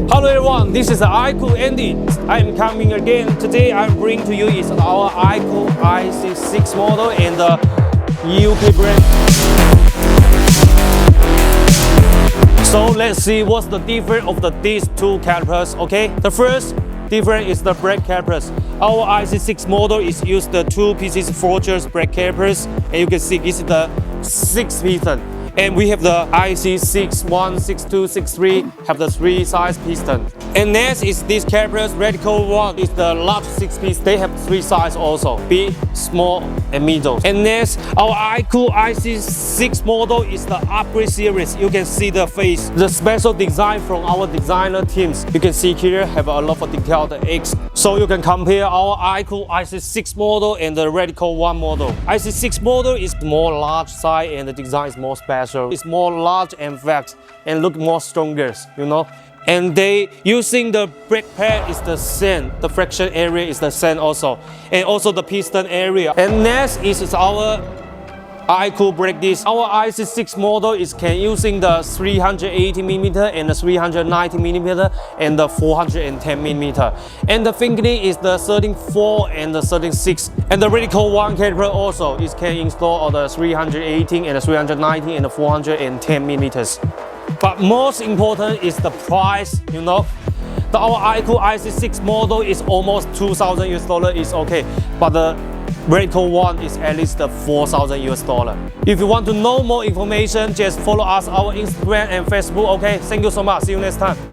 Hello everyone, this is ICOOH Andy. I'm coming again. Today I'm bringing to you is our ICOOH IC6 model and the UK brand. So let's see what's the difference of these two calipers. Okay, the first difference is the brake calipers. Our IC6 model is used the 2 pieces forged brake calipers, and you can see this is the 6 piston. And we have the IC6 1, 6, 2, 6, 3 have the 3 size piston. And next is this calipers. Radical one is the large 6 piece. They have 3 size also, big, small, and middle. And next, our ICOOH IC6 model is the upgrade series. You can see the face, the special design from our designer teams. You can see here have a lot of detailed X. So you can compare our ICOOH IC6 model and the Radical one model. IC6 model is more large size and the design is more special. It's more large and fat and look more stronger, you know. And they using the brake pad is the same. The friction area is the same also. And also the piston area. And next is our ICOOH brake disc. Our IC6 model is using the 380mm and the 390mm and the 410mm. And the fingerling is the 13.4 and the 13.6. And the Radical one caliper also is can install on the 318 and the 390 and the 410mm. But most important is the price, you know. Our ICOOH IC6 model is almost $2,000 is okay, but the Radical one is at least $4,000. If you want to know more information, just follow us our Instagram and Facebook. Okay, thank you so much. See you next time.